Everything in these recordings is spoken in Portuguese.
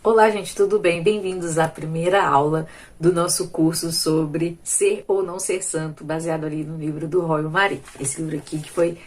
Olá, gente, tudo bem? Bem-vindos à primeira aula do nosso curso sobre ser ou não ser santo, baseado ali no livro do Roy Marie. Esse livro aqui que foi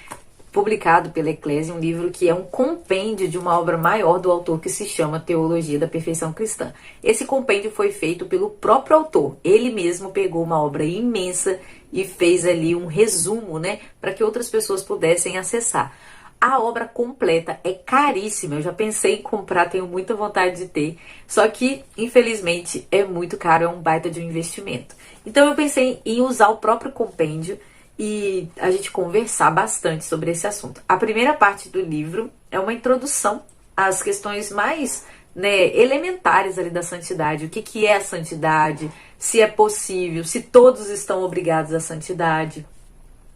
publicado pela Eclésia, um livro que é um compêndio de uma obra maior do autor que se chama Teologia da Perfeição Cristã. Esse compêndio foi feito pelo próprio autor. Ele mesmo pegou uma obra imensa e fez ali um resumo, né, para que outras pessoas pudessem acessar. A obra completa é caríssima, eu já pensei em comprar, tenho muita vontade de ter, só que, infelizmente, é muito caro, é um baita de um investimento. Então eu pensei em usar o próprio compêndio e a gente conversar bastante sobre esse assunto. A primeira parte do livro é uma introdução às questões mais, elementares ali da santidade. O que é a santidade, se é possível, se todos estão obrigados à santidade,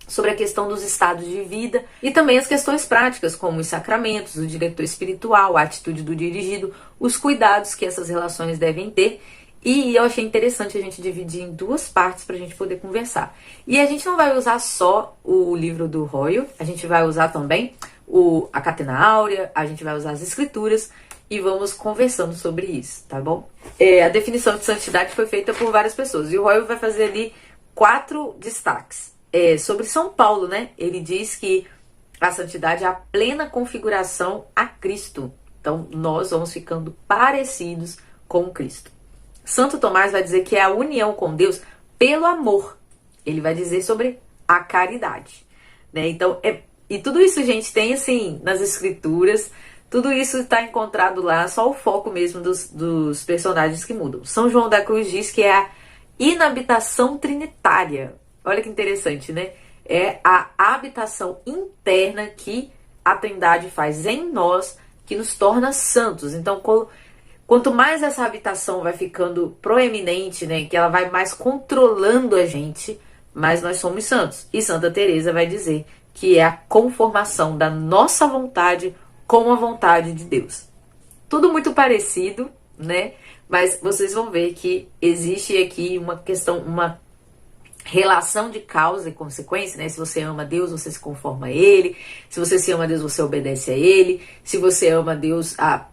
sobre a questão dos estados de vida e também as questões práticas, como os sacramentos, o diretor espiritual, a atitude do dirigido, os cuidados que essas relações devem ter. E eu achei interessante a gente dividir em duas partes para a gente poder conversar. E a gente não vai usar só o livro do Royo, a gente vai usar também a Catena Áurea, a gente vai usar as escrituras e vamos conversando sobre isso, tá bom? A definição de santidade foi feita por várias pessoas e o Royo vai fazer ali 4 destaques. Sobre São Paulo, né? Ele diz que a santidade é a plena configuração a Cristo. Então, nós vamos ficando parecidos com Cristo. Santo Tomás vai dizer que é a união com Deus pelo amor. Ele vai dizer sobre a caridade, né? Então, e tudo isso, gente, tem assim, nas escrituras, tudo isso está encontrado lá, só o foco mesmo dos personagens que mudam. São João da Cruz diz que é a inabitação trinitária. Olha que interessante, né? É a habitação interna que a Trindade faz em nós, que nos torna santos. Então, quanto mais essa habitação vai ficando proeminente, né, que ela vai mais controlando a gente, mais nós somos santos. E Santa Teresa vai dizer que é a conformação da nossa vontade com a vontade de Deus. Tudo muito parecido, né? Mas vocês vão ver que existe aqui uma questão, uma relação de causa e consequência, né? Se você ama Deus, você se conforma a Ele. Se você se ama a Deus, você obedece a Ele. Se você ama a Deus, a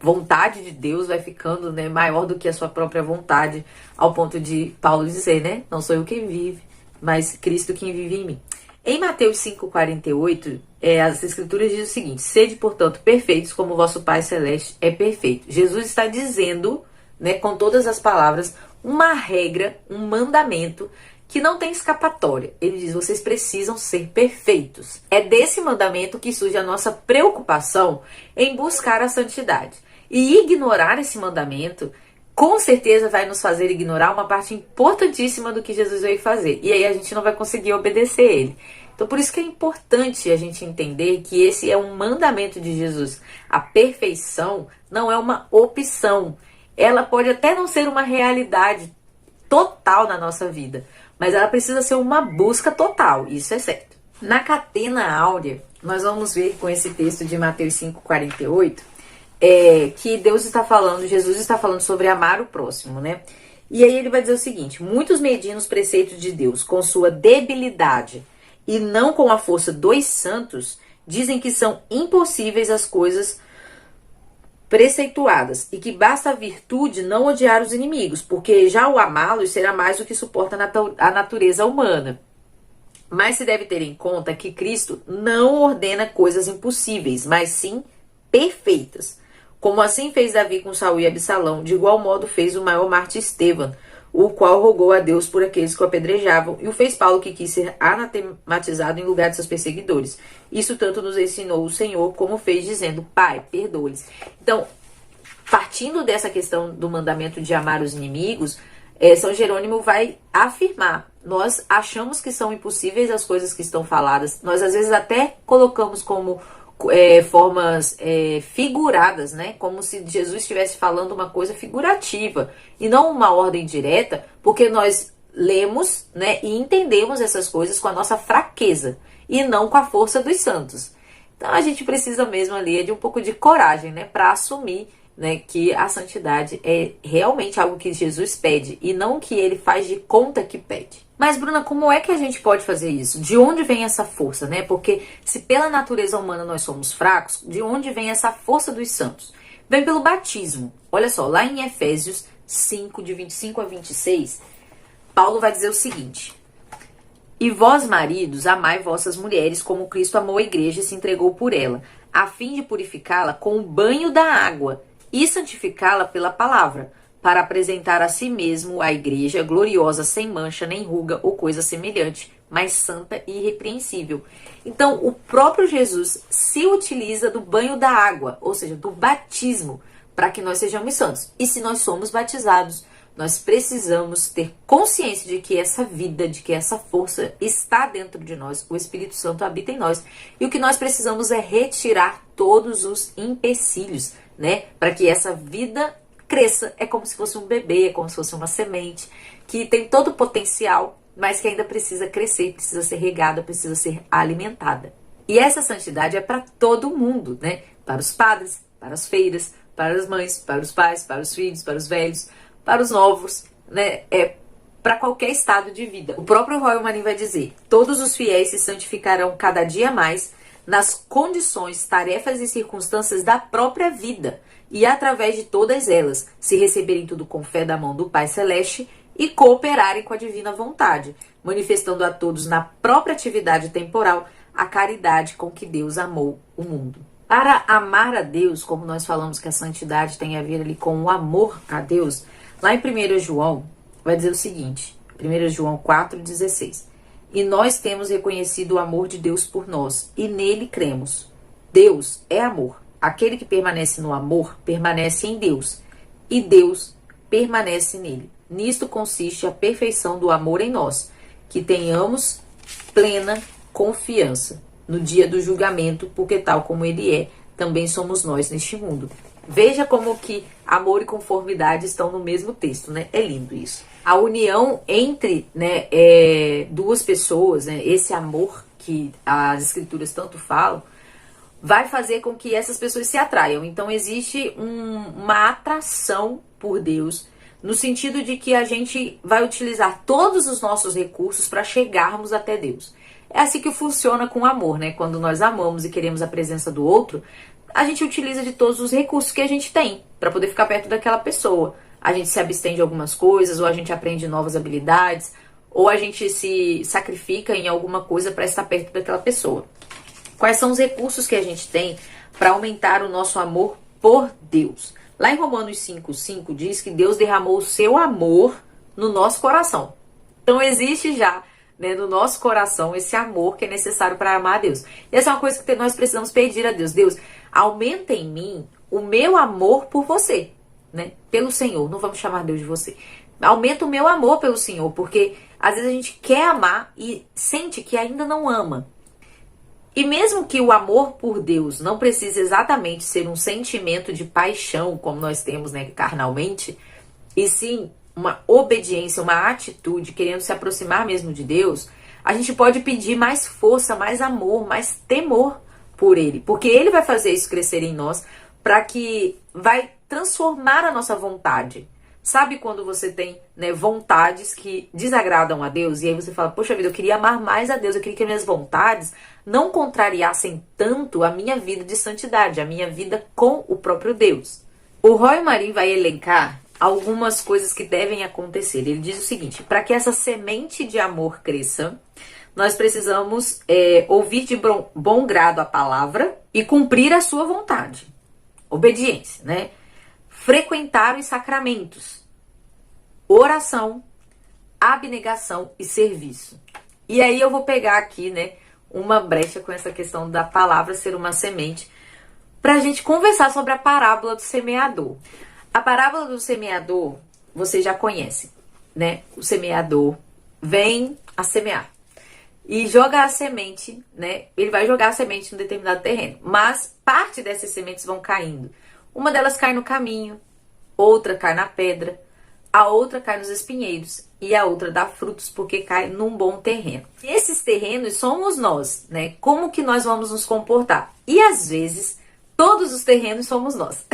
vontade de Deus vai ficando, né, maior do que a sua própria vontade, ao ponto de Paulo dizer, né? Não sou eu quem vive, mas Cristo quem vive em mim. Em Mateus 5,48, as Escrituras dizem o seguinte: sede, portanto, perfeitos como o vosso Pai Celeste é perfeito. Jesus está dizendo, né, com todas as palavras, uma regra, um mandamento que não tem escapatória. Ele diz, vocês precisam ser perfeitos. É desse mandamento que surge a nossa preocupação em buscar a santidade. E ignorar esse mandamento, com certeza vai nos fazer ignorar uma parte importantíssima do que Jesus veio fazer. E aí a gente não vai conseguir obedecer ele. Então por isso que é importante a gente entender que esse é um mandamento de Jesus. A perfeição não é uma opção. Ela pode até não ser uma realidade total na nossa vida, mas ela precisa ser uma busca total, isso é certo. Na Catena Áurea, nós vamos ver com esse texto de Mateus 5,48, que Deus está falando, Jesus está falando sobre amar o próximo, né? E aí ele vai dizer o seguinte: muitos medindo os preceitos de Deus com sua debilidade e não com a força dos santos, dizem que são impossíveis as coisas preceituadas, e que basta a virtude não odiar os inimigos, porque já o amá-los será mais do que suporta a natureza humana. Mas se deve ter em conta que Cristo não ordena coisas impossíveis, mas sim perfeitas. Como assim fez Davi com Saul e Absalão, de igual modo fez o maior mártir Estevão, o qual rogou a Deus por aqueles que o apedrejavam, e o fez Paulo, que quis ser anatematizado em lugar de seus perseguidores. Isso tanto nos ensinou o Senhor, como fez, dizendo, Pai, perdoa-lhes. Então, partindo dessa questão do mandamento de amar os inimigos, São Jerônimo vai afirmar, nós achamos que são impossíveis as coisas que estão faladas, nós às vezes até colocamos como formas figuradas, né? Como se Jesus estivesse falando uma coisa figurativa e não uma ordem direta, porque nós lemos, né, e entendemos essas coisas com a nossa fraqueza e não com a força dos santos. Então a gente precisa mesmo ali de um pouco de coragem, né, para assumir, né, que a santidade é realmente algo que Jesus pede e não que ele faz de conta que pede. Mas, Bruna, como é que a gente pode fazer isso? De onde vem essa força, né? Porque se pela natureza humana nós somos fracos, de onde vem essa força dos santos? Vem pelo batismo. Olha só, lá em Efésios 5, de 25 a 26, Paulo vai dizer o seguinte: e vós, maridos, amai vossas mulheres como Cristo amou a igreja e se entregou por ela, a fim de purificá-la com o banho da água e santificá-la pela palavra, para apresentar a si mesmo a igreja gloriosa, sem mancha, nem ruga ou coisa semelhante, mas santa e irrepreensível. Então, o próprio Jesus se utiliza do banho da água, ou seja, do batismo, para que nós sejamos santos. E se nós somos batizados, nós precisamos ter consciência de que essa vida, de que essa força está dentro de nós, o Espírito Santo habita em nós. E o que nós precisamos é retirar todos os empecilhos, né? Para que essa vida cresça. É como se fosse um bebê, é como se fosse uma semente, que tem todo o potencial, mas que ainda precisa crescer, precisa ser regada, precisa ser alimentada. E essa santidade é para todo mundo, né? Para os padres, para as freiras, para as mães, para os pais, para os filhos, para os velhos, para os novos, né? É para qualquer estado de vida. O próprio Royal Marin vai dizer: todos os fiéis se santificarão cada dia mais nas condições, tarefas e circunstâncias da própria vida, e através de todas elas, se receberem tudo com fé da mão do Pai Celeste e cooperarem com a divina vontade, manifestando a todos na própria atividade temporal a caridade com que Deus amou o mundo. Para amar a Deus, como nós falamos que a santidade tem a ver ali com o amor a Deus, lá em 1 João vai dizer o seguinte, 1 João 4,16: e nós temos reconhecido o amor de Deus por nós, e nele cremos. Deus é amor. Aquele que permanece no amor, permanece em Deus, e Deus permanece nele. Nisto consiste a perfeição do amor em nós, que tenhamos plena confiança no dia do julgamento, porque tal como ele é, também somos nós neste mundo. Veja como que amor e conformidade estão no mesmo texto, né? É lindo isso. A união entre, né, duas pessoas, né, esse amor que as escrituras tanto falam, vai fazer com que essas pessoas se atraiam. Então existe uma atração por Deus, no sentido de que a gente vai utilizar todos os nossos recursos para chegarmos até Deus. É assim que funciona com o amor, né? Quando nós amamos e queremos a presença do outro, a gente utiliza de todos os recursos que a gente tem para poder ficar perto daquela pessoa. A gente se abstém de algumas coisas, ou a gente aprende novas habilidades, ou a gente se sacrifica em alguma coisa para estar perto daquela pessoa. Quais são os recursos que a gente tem para aumentar o nosso amor por Deus? Lá em Romanos 5,5 diz que Deus derramou o seu amor no nosso coração. Então existe já, né, no nosso coração esse amor que é necessário para amar a Deus. E essa é uma coisa que nós precisamos pedir a Deus. Deus, aumenta em mim o meu amor por você, né? Pelo Senhor. Não vamos chamar Deus de você. Aumenta o meu amor pelo Senhor, porque às vezes a gente quer amar e sente que ainda não ama. E mesmo que o amor por Deus não precise exatamente ser um sentimento de paixão, como nós temos, né, carnalmente, e sim uma obediência, uma atitude, querendo se aproximar mesmo de Deus, a gente pode pedir mais força, mais amor, mais temor por Ele. Porque Ele vai fazer isso crescer em nós, para que vai transformar a nossa vontade. Sabe quando você tem, né, vontades que desagradam a Deus? E aí você fala, poxa vida, eu queria amar mais a Deus, eu queria que as minhas vontades não contrariassem tanto a minha vida de santidade, a minha vida com o próprio Deus. O Royal Marin vai elencar algumas coisas que devem acontecer. Ele diz o seguinte: para que essa semente de amor cresça, nós precisamos ouvir de bom grado a palavra e cumprir a sua vontade. Obediência, né? Frequentar os sacramentos, oração, abnegação e serviço. E aí eu vou pegar aqui, né, uma brecha com essa questão da palavra ser uma semente, para a gente conversar sobre a parábola do semeador. A parábola do semeador, você já conhece, né? O semeador vem a semear e joga a semente, né? Ele vai jogar a semente em um determinado terreno, mas parte dessas sementes vão caindo. Uma delas cai no caminho, outra cai na pedra, a outra cai nos espinheiros e a outra dá frutos porque cai num bom terreno. Esses terrenos somos nós, né? Como que nós vamos nos comportar? E às vezes, todos os terrenos somos nós.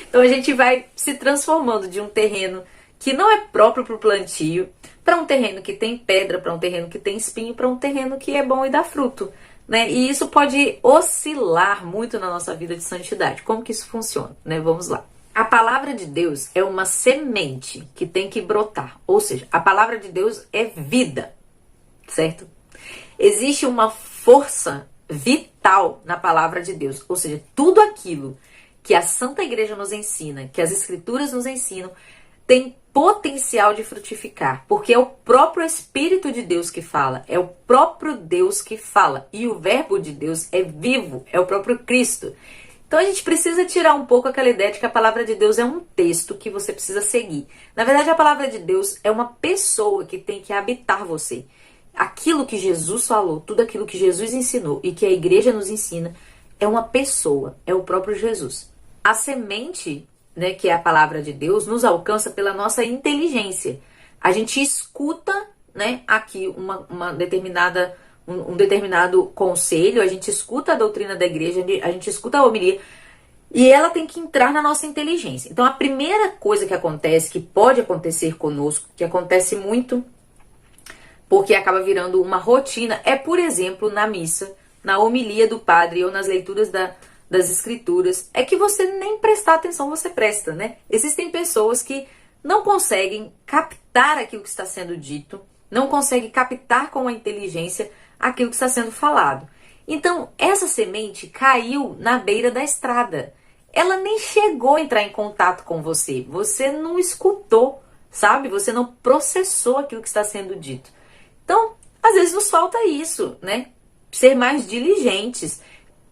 Então a gente vai se transformando de um terreno que não é próprio para o plantio, para um terreno que tem pedra, para um terreno que tem espinho, para um terreno que é bom e dá fruto. né? E isso pode oscilar muito na nossa vida de santidade. Como que isso funciona, né? Vamos lá. A palavra de Deus é uma semente que tem que brotar. Ou seja, a palavra de Deus é vida, certo? Existe uma força vital na palavra de Deus. Ou seja, tudo aquilo que a Santa Igreja nos ensina, que as Escrituras nos ensinam, tem potencial de frutificar, porque é o próprio Espírito de Deus que fala, é o próprio Deus que fala, e o Verbo de Deus é vivo, é o próprio Cristo. Então a gente precisa tirar um pouco aquela ideia de que a palavra de Deus é um texto que você precisa seguir. Na verdade, a palavra de Deus é uma pessoa que tem que habitar você. Aquilo que Jesus falou, tudo aquilo que Jesus ensinou e que a igreja nos ensina, é uma pessoa, é o próprio Jesus. A semente, né, que é a palavra de Deus, nos alcança pela nossa inteligência. A gente escuta, né, aqui um determinado conselho, a gente escuta a doutrina da igreja, a gente escuta a homilia, e ela tem que entrar na nossa inteligência. Então a primeira coisa que acontece, que pode acontecer conosco, que acontece muito, porque acaba virando uma rotina, é, por exemplo, na missa, na homilia do padre ou nas leituras das escrituras, é que você nem prestar atenção você presta, né? Existem pessoas que não conseguem captar aquilo que está sendo dito, não conseguem captar com a inteligência aquilo que está sendo falado. Então, essa semente caiu na beira da estrada. Ela nem chegou a entrar em contato com você. Você não escutou, sabe? Você não processou aquilo que está sendo dito. Então, às vezes nos falta isso, né? Ser mais diligentes,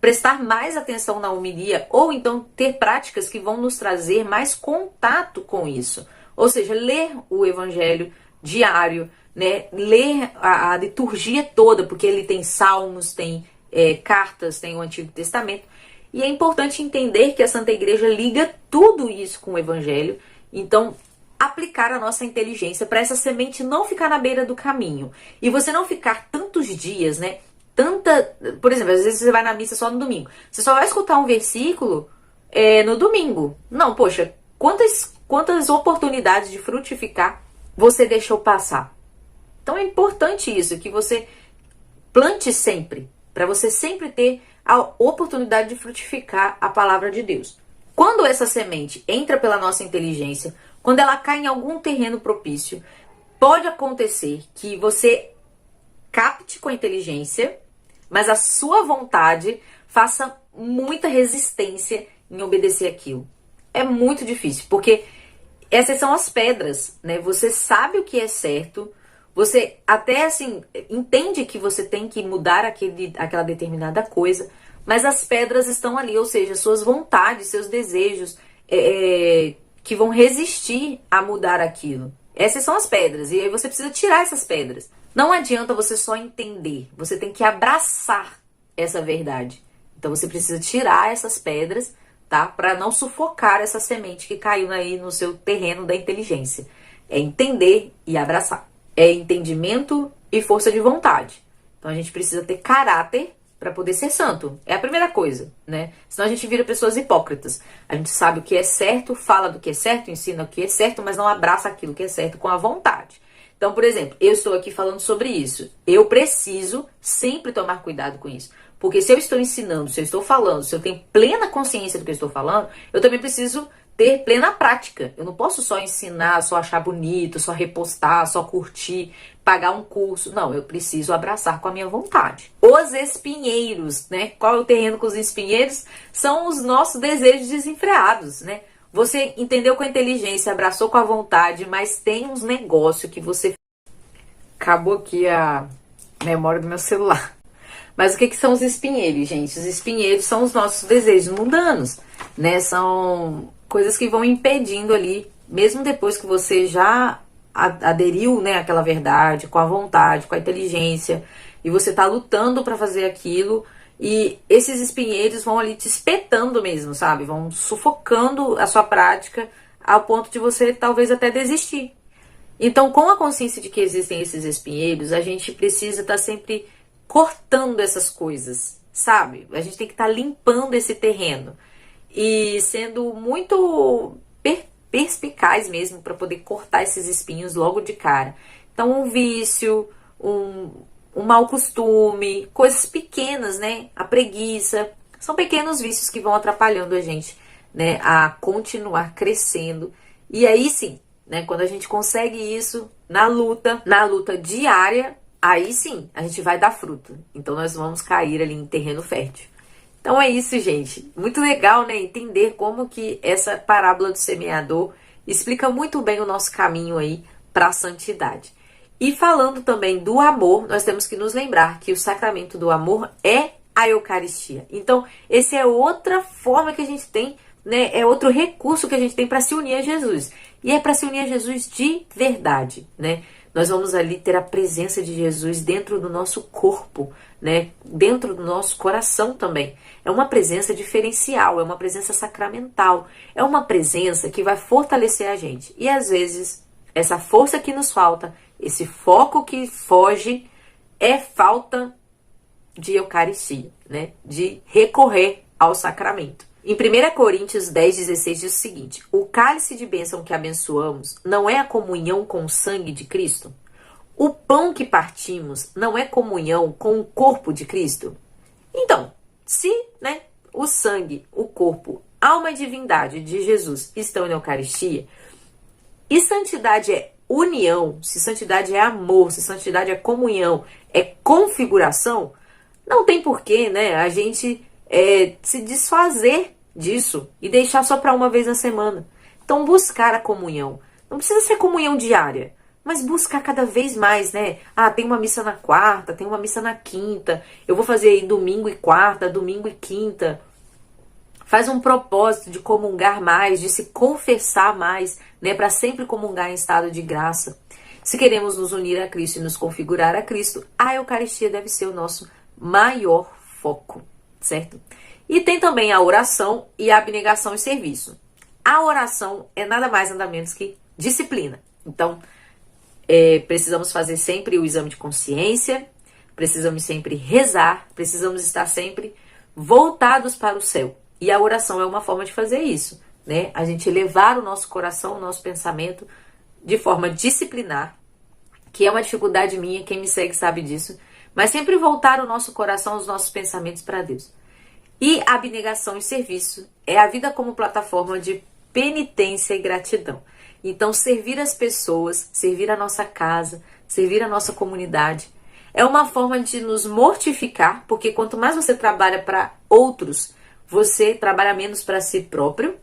prestar mais atenção na homilia, ou então ter práticas que vão nos trazer mais contato com isso. Ou seja, ler o evangelho diário, né? Ler a liturgia toda, porque ele tem salmos, tem cartas, tem o Antigo Testamento. E é importante entender que a Santa Igreja liga tudo isso com o evangelho. Então, aplicar a nossa inteligência para essa semente não ficar na beira do caminho. E você não ficar tantos dias, né? Por exemplo, às vezes você vai na missa só no domingo. Você só vai escutar um versículo no domingo. Não, poxa, quantas oportunidades de frutificar você deixou passar? Então é importante isso, que você plante sempre, para você sempre ter a oportunidade de frutificar a palavra de Deus. Quando essa semente entra pela nossa inteligência, quando ela cai em algum terreno propício, pode acontecer que você capte com a inteligência, mas a sua vontade faça muita resistência em obedecer aquilo. É muito difícil, porque essas são as pedras, né? Você sabe o que é certo, você até assim entende que você tem que mudar aquela determinada coisa, mas as pedras estão ali, ou seja, suas vontades, seus desejos, que vão resistir a mudar aquilo. Essas são as pedras, e aí você precisa tirar essas pedras. Não adianta você só entender, você tem que abraçar essa verdade. Então você precisa tirar essas pedras, tá? Para não sufocar essa semente que caiu aí no seu terreno da inteligência. É entender e abraçar. É entendimento e força de vontade. Então a gente precisa ter caráter para poder ser santo. É a primeira coisa, né? Senão a gente vira pessoas hipócritas. A gente sabe o que é certo, fala do que é certo, ensina o que é certo, mas não abraça aquilo que é certo com a vontade. Então, por exemplo, eu estou aqui falando sobre isso. Eu preciso sempre tomar cuidado com isso. Porque se eu estou ensinando, se eu estou falando, se eu tenho plena consciência do que eu estou falando, eu também preciso ter plena prática. Eu não posso só ensinar, só achar bonito, só repostar, só curtir, pagar um curso. Não, eu preciso abraçar com a minha vontade. Os espinheiros, né? Qual é o terreno com os espinheiros? São os nossos desejos desenfreados, né? Você entendeu com a inteligência, abraçou com a vontade, mas tem uns negócios que você... Acabou aqui a memória do meu celular. Mas o que são os espinheiros, gente? Os espinheiros são os nossos desejos mundanos, né? São coisas que vão impedindo ali, mesmo depois que você já aderiu, né, àquela verdade, com a vontade, com a inteligência, e você tá lutando para fazer aquilo, e esses espinheiros vão ali te espetando mesmo, sabe? Vão sufocando a sua prática ao ponto de você talvez até desistir. Então, com a consciência de que existem esses espinheiros, a gente precisa estar sempre cortando essas coisas, sabe? A gente tem que estar limpando esse terreno e sendo muito perspicaz mesmo para poder cortar esses espinhos logo de cara. Então, um vício, um um mau costume, coisas pequenas, né? A preguiça. São pequenos vícios que vão atrapalhando a gente, né, a continuar crescendo. E aí sim, né, quando a gente consegue isso na luta diária, aí sim, a gente vai dar fruto. Então nós vamos cair ali em terreno fértil. Então é isso, gente. Muito legal, né, entender como que essa parábola do semeador explica muito bem o nosso caminho aí para a santidade. E falando também do amor, nós temos que nos lembrar que o sacramento do amor é a Eucaristia. Então, esse é outra forma que a gente tem, né? É outro recurso que a gente tem para se unir a Jesus. E é para se unir a Jesus de verdade, né? Nós vamos ali ter a presença de Jesus dentro do nosso corpo, né? Dentro do nosso coração também. É uma presença diferencial, é uma presença sacramental, é uma presença que vai fortalecer a gente. E às vezes, essa força que nos falta, esse foco que foge, é falta de Eucaristia, né? De recorrer ao sacramento. Em 1 Coríntios 10,16 diz o seguinte: o cálice de bênção que abençoamos não é a comunhão com o sangue de Cristo? O pão que partimos não é comunhão com o corpo de Cristo? Então, se, né, o sangue, o corpo, alma e divindade de Jesus estão na Eucaristia, e santidade é união, se santidade é amor, se santidade é comunhão, é configuração, não tem porquê, né, a gente se desfazer disso e deixar só para uma vez na semana. Então, buscar a comunhão. Não precisa ser comunhão diária, mas buscar cada vez mais, né? Ah, tem uma missa na quarta, tem uma missa na quinta, eu vou fazer aí domingo e quarta, domingo e quinta. Faz um propósito de comungar mais, de se confessar mais, né? Para sempre comungar em estado de graça. Se queremos nos unir a Cristo e nos configurar a Cristo, a Eucaristia deve ser o nosso maior foco, certo? E tem também a oração e a abnegação e serviço. A oração é nada mais, nada menos que disciplina. Então, precisamos fazer sempre o exame de consciência, precisamos sempre rezar, precisamos estar sempre voltados para o céu. E a oração é uma forma de fazer isso, né? A gente elevar o nosso coração, o nosso pensamento de forma disciplinar, que é uma dificuldade minha, quem me segue sabe disso, mas sempre voltar o nosso coração, os nossos pensamentos para Deus. E a abnegação e serviço é a vida como plataforma de penitência e gratidão. Então, servir as pessoas, servir a nossa casa, servir a nossa comunidade, é uma forma de nos mortificar, porque quanto mais você trabalha para outros, você trabalha menos para si próprio,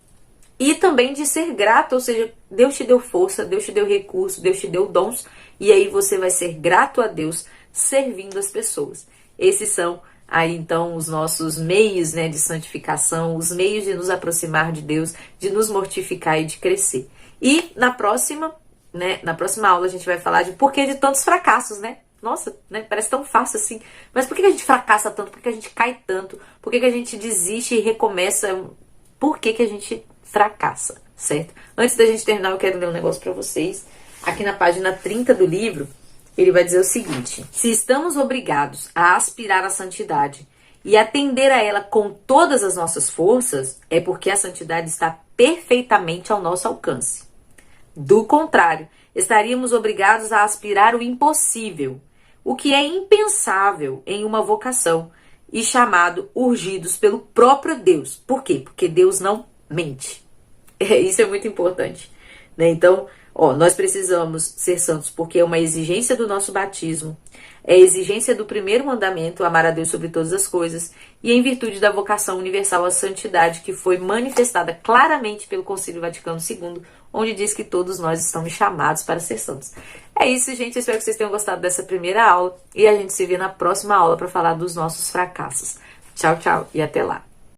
e também de ser grato, ou seja, Deus te deu força, Deus te deu recurso, Deus te deu dons, e aí você vai ser grato a Deus servindo as pessoas. Esses são aí então os nossos meios, né, de santificação, os meios de nos aproximar de Deus, de nos mortificar e de crescer. E na próxima aula a gente vai falar de por que de tantos fracassos, né? Nossa, né? Parece tão fácil assim. Mas por que a gente fracassa tanto? Por que a gente cai tanto? Por que a gente desiste e recomeça? Por que a gente fracassa, certo? Antes da gente terminar, eu quero ler um negócio para vocês. Aqui na página 30 do livro, ele vai dizer o seguinte: se estamos obrigados a aspirar à santidade e atender a ela com todas as nossas forças, é porque a santidade está perfeitamente ao nosso alcance. Do contrário, estaríamos obrigados a aspirar o impossível, o que é impensável em uma vocação, e chamado urgidos pelo próprio Deus. Por quê? Porque Deus não mente. Isso é muito importante, né? Então, nós precisamos ser santos porque é uma exigência do nosso batismo, é a exigência do primeiro mandamento, amar a Deus sobre todas as coisas, e em virtude da vocação universal à santidade, que foi manifestada claramente pelo Concílio Vaticano II, onde diz que todos nós estamos chamados para ser santos. É isso, gente. Eu espero que vocês tenham gostado dessa primeira aula, e a gente se vê na próxima aula para falar dos nossos fracassos. Tchau, tchau, e até lá.